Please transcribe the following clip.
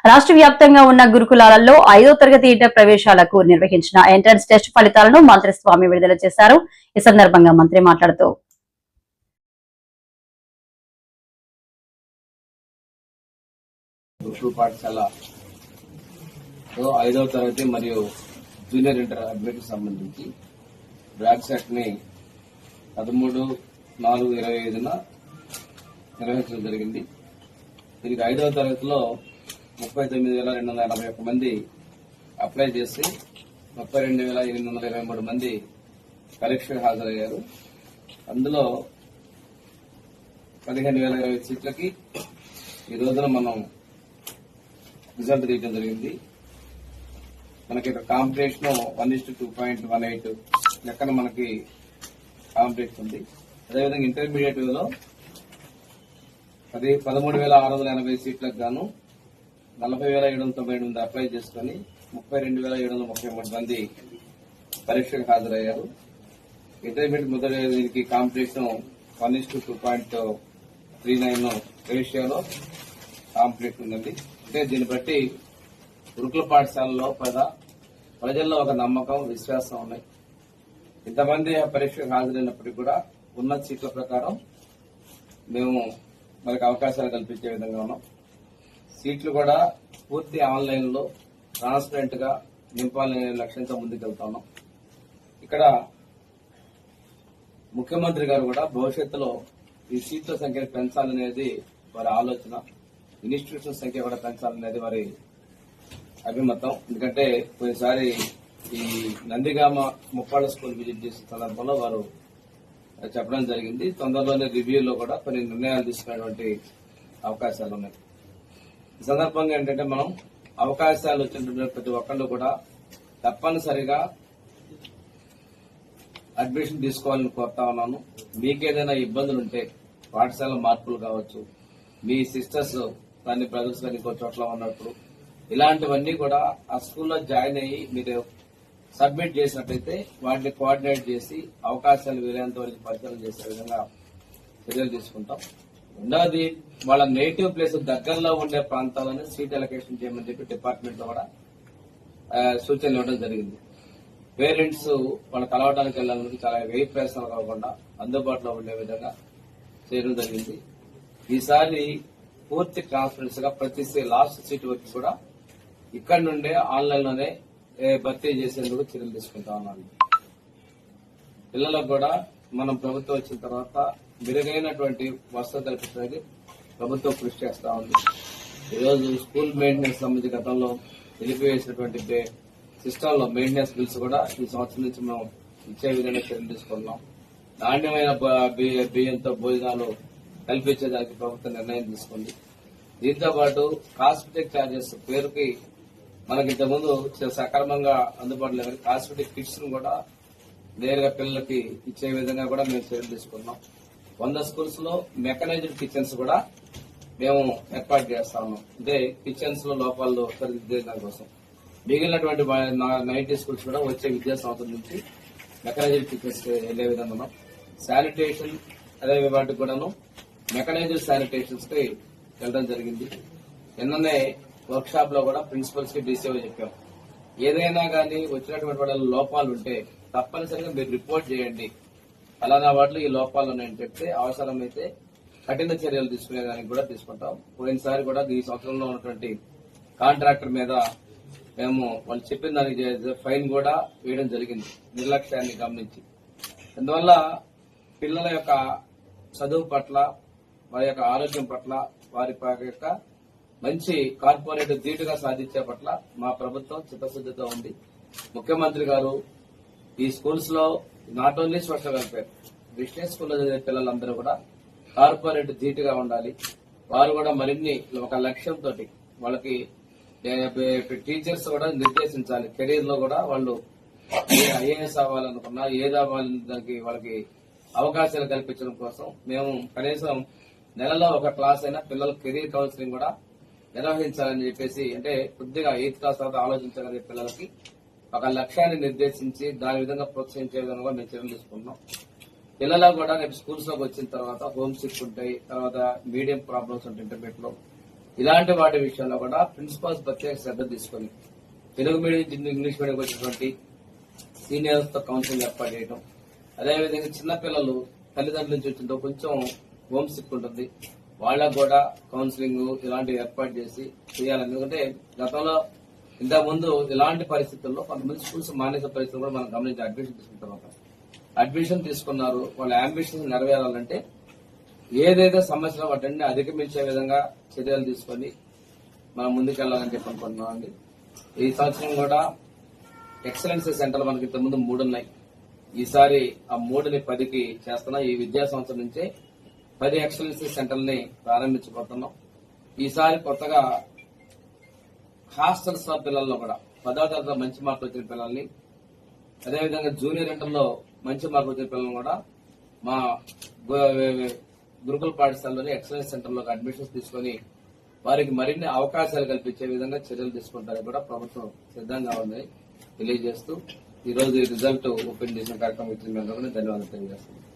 రాష్ట్ర వ్యాప్తంగా ఉన్న గురుకులాలలో 5వ తరగతి ఇంటర్ ప్రవేశాలకు నిర్వహించిన ఎంట్రన్స్ టెస్ట్ ఫలితాలను మంత్రి స్వామి విడుదల చేశారు. ఈ సందర్భంగా మంత్రి మాట్లాడుతూ గురుకుల పాఠశాల 5వ తరగతి మరియు జూనియర్ ఇంటర్ అభ్యర్థికి సంబంధించి బ్రాక్ సెట్ ని 13/4/25న నిర్వహించడం జరిగింది. దీనికి 5వ తరగతిలో 39,281 మంది అప్లై చేసి 32,823 మంది పరీక్షకు హాజరయ్యారు. అందులో 15,020 సీట్లకి ఈ రోజున మనం రిజల్ట్ తీయడం జరిగింది. మనకి కాంపిటీషన్ 1:2.18 లెక్కన మనకి కాంపిటీషన్ ఉంది. అదేవిధంగా ఇంటర్మీడియట్ లో 13,680 సీట్లకు గాను 40,798 అప్లై చేసుకుని 32,733 మంది పరీక్షకు హాజరయ్యారు. ఇంటర్మీడియట్ మొదటి దీనికి కాంపిటీషన్ 1:2.39 రేషియోలో కాంపిటీషన్ ఉందండి. అంటే దీన్ని బట్టి గురుకుల పాఠశాలలో ప్రజల్లో ఒక నమ్మకం, విశ్వాసం ఉన్నాయి. ఇంతమంది పరీక్షకు హాజరైనప్పటికీ కూడా ఉన్న సీట్ల ప్రకారం మేము మనకు అవకాశాలు కల్పించే విధంగా ఉన్నాం. సీట్లు కూడా పూర్తి ఆన్లైన్ లో ట్రాన్స్పరెంట్ గా నింపాలనే లక్ష్యంతో ముందుకెళ్తున్నాం. ఇక్కడ ముఖ్యమంత్రి గారు కూడా భవిష్యత్తులో ఈ సీట్ల సంఖ్యను పెంచాలనేది వారి ఆలోచన, ఇన్స్టిట్యూషన్ సంఖ్య కూడా పెంచాలనేది వారి అభిమతం. ఎందుకంటే కొన్నిసారి ఈ నందిగామ ముప్పాళ్ళ స్కూల్ విజిట్ చేసిన సందర్భంలో వారు చెప్పడం జరిగింది. తొందరలోనే రివ్యూలో కూడా కొన్ని నిర్ణయాలు తీసుకునేటువంటి అవకాశాలు ఉన్నాయి. ఈ సందర్భంగా ఏంటంటే మనం అవకాశాలు వచ్చినటువంటి ప్రతి ఒక్కళ్ళు కూడా తప్పనిసరిగా అడ్మిషన్ తీసుకోవాలని కోరుతా ఉన్నాను. మీకేదైనా ఇబ్బందులు ఉంటే పాఠశాల మార్పులు కావచ్చు, మీ సిస్టర్స్ దాన్ని బ్రదర్స్ కానీ ఇంకో చోట్ల ఉన్నప్పుడు ఇలాంటివన్నీ కూడా ఆ స్కూల్లో జాయిన్ అయ్యి మీరు సబ్మిట్ చేసినట్లయితే వాటిని కోఆర్డినేట్ చేసి అవకాశాలు వీలైనంత వరకు పరిశీలన చేసే విధంగా చర్యలు తీసుకుంటాం. రెండవది వాళ్ళ నేటివ్ ప్లేస్ దగ్గరలో ఉండే ప్రాంతాలను సీట్ అలొకేషన్ చేయమని చెప్పి డిపార్ట్మెంట్ లో కూడా సూచనలు ఇవ్వడం జరిగింది. పేరెంట్స్ వాళ్ళు కలవడానికి వెళ్ళడానికి చాలా వ్యయ ప్రయత్నాలు కాకుండా అందుబాటులో ఉండే విధంగా చేయడం జరిగింది. ఈసారి పూర్తి ట్రాన్స్పరెన్సీ గా ప్రతి లాస్ట్ సీట్ వరకు కూడా ఇక్కడ నుండే ఆన్లైన్ లోనే భర్తీ చేసేందుకు చర్యలు తీసుకుంటా ఉన్నాను. పిల్లలకు కూడా మనం ప్రభుత్వం వచ్చిన తర్వాత మెరుగైనటువంటి వసతులు కల్పించడానికి ప్రభుత్వం కృషి చేస్తా ఉంది. ఈరోజు స్కూల్ మెయింటెనెన్స్ సంబంధించి గతంలో నిలిపివేసినటువంటి సిస్టమ్ లో మెయింటెనెన్స్ బిల్స్ కూడా ఈ సంవత్సరం నుంచి మనం ఇచ్చే విధంగా చర్యలు తీసుకున్నాం. నాణ్యమైన బియ్యంతో భోజనాలు కల్పించేదానికి ప్రభుత్వం నిర్ణయం తీసుకుంది. దీంతో పాటు కాస్మెటిక్ ఛార్జెస్ పేరుకి మనకి ఇంతకుముందు సక్రమంగా అందుబాటులో లేదు. కాస్మెటిక్ కిట్స్ ను కూడా నేరుగా పిల్లలకి ఇచ్చే విధంగా కూడా మేము చర్యలు తీసుకున్నాం. 100 స్కూల్స్ లో మెకనైజ్డ్ కిచెన్స్ కూడా మేము ఏర్పాటు చేస్తా ఉన్నాం. అంటే కిచెన్స్ లో లోపాలు సరిదిద్దే దానికోసం మిగిలినటువంటి 90 స్కూల్స్ కూడా వచ్చే విద్యా సంవత్సరం నుంచి మెకనైజ్డ్ కిచెన్స్ వెళ్లే విధంగా ఉన్నాం. శానిటేషన్ అదే వాటికి కూడాను మెకనైజ్డ్ శానిటేషన్స్ కి వెళ్ళడం జరిగింది. నిన్ననే వర్క్ షాప్ లో కూడా ప్రిన్సిపల్స్ కి డీసీఓ చెప్పాం. ఏదైనా కానీ వచ్చినటువంటి వాళ్ళ లోపాలు ఉంటే తప్పనిసరిగా మీరు రిపోర్ట్ చేయండి, అలానా వాటిలో ఈ లోపాలు ఉన్నాయని చెప్తే అవసరమైతే కఠిన చర్యలు తీసుకునేదానికి కూడా తీసుకుంటాం. పోయినసారి కూడా ఈ సంవత్సరంలో ఉన్నటువంటి కాంట్రాక్టర్ మీద మేము వాళ్ళు చెప్పిన దానికి ఫైన్ కూడా వేయడం జరిగింది, నిర్లక్ష్యాన్ని గమనించి. అందువల్ల పిల్లల యొక్క చదువు పట్ల, వారి యొక్క ఆరోగ్యం పట్ల, వారి యొక్క మంచి కార్పొరేట్ ధీటుగా సాధించే పట్ల మా ప్రభుత్వం చిత్తశుద్దితో ఉంది. ముఖ్యమంత్రి గారు ఈ స్కూల్స్ లో not only social welfare, business స్కూల్లో చదివే పిల్లలందరూ కూడా కార్పొరేట్ ధీటుగా ఉండాలి. వారు కూడా మరిన్ని ఒక లక్ష్యంతో వాళ్ళకి టీచర్స్ కూడా నిర్దేశించాలి. కెరీర్ లో కూడా వాళ్ళు ఐఏఎస్ అవ్వాలనుకున్నా ఏది అవ్వాలని దానికి వాళ్ళకి అవకాశాలు కల్పించడం కోసం మేము కనీసం నెలలో ఒక క్లాస్ అయినా పిల్లల కెరీర్ కౌన్సిలింగ్ కూడా నిర్వహించాలని చెప్పేసి, అంటే కొద్దిగా 8th క్లాస్ తర్వాత ఆలోచించగలిగే పిల్లలకి ఒక లక్ష్యాన్ని నిర్దేశించి దాని విధంగా ప్రోత్సహించే విధంగా మేము చర్యలు తీసుకుంటున్నాం. పిల్లలు కూడా రేపు స్కూల్స్ లోకి వచ్చిన తర్వాత హోమ్ సిక్ ఉంటాయి, తర్వాత మీడియం ప్రాబ్లమ్స్ ఉంటాయి ఇంటర్మీడియట్ లో. ఇలాంటి వాటి విషయంలో కూడా ప్రిన్సిపాల్స్ ప్రత్యేక శ్రద్ధ తీసుకొని తెలుగు మీడియం ఇంగ్లీష్ మీడియం వచ్చినటువంటి సీనియర్స్ తో కౌన్సిలింగ్ ఏర్పాటు చేయడం, అదేవిధంగా చిన్నపిల్లలు తల్లిదండ్రుల నుంచి వచ్చిన కొంచెం హోమ్ సిక్ ఉంటుంది, వాళ్ళకు కూడా కౌన్సిలింగ్ ఇలాంటివి ఏర్పాటు చేసి చేయాలి. ఎందుకంటే గతంలో ఇంతకుముందు ఇలాంటి పరిస్థితుల్లో కొంతమంది స్కూల్స్ మానేసే పరిస్థితులు కూడా మనం గమనించి అడ్మిషన్ తీసుకుంటాం. అడ్మిషన్ తీసుకున్నారు, వాళ్ళ అంబిషన్స్ నెరవేరాలంటే ఏదైతే సమస్యలు వాటిని అధిగమించే విధంగా చర్యలు తీసుకొని మనం ముందుకెళ్లాలని చెప్పి అనుకుంటున్నామండి. ఈ సంవత్సరం కూడా ఎక్సలెన్సీ సెంటర్లు మనకి ఇంతకుముందు 3 ఉన్నాయి. ఈసారి ఆ 3ని 10కి చేస్తున్నాం. ఈ విద్యా సంవత్సరం నుంచే 10 ఎక్సలెన్సీ సెంటర్ని ప్రారంభించబోతున్నాం. ఈసారి కొత్తగా హాస్టల్స్ పిల్లల్లో కూడా 10వ తరగతిలో మంచి మార్కులు వచ్చిన పిల్లల్ని, అదేవిధంగా జూనియర్ ఇంటర్లో మంచి మార్కులు వచ్చిన పిల్లల్ని కూడా మా గురుకుల పాఠశాలలోని ఎక్సలెన్స్ సెంటర్లోకి అడ్మిషన్స్ తీసుకుని వారికి మరిన్ని అవకాశాలు కల్పించే విధంగా చర్యలు తీసుకుంటారని కూడా ప్రభుత్వం సిద్ధంగా ఉందని తెలియజేస్తూ ఈ రోజు రిజల్ట్ ఓపెన్ చేసిన కార్యక్రమం ఇచ్చిన ధన్యవాదాలు తెలియజేస్తున్నాను.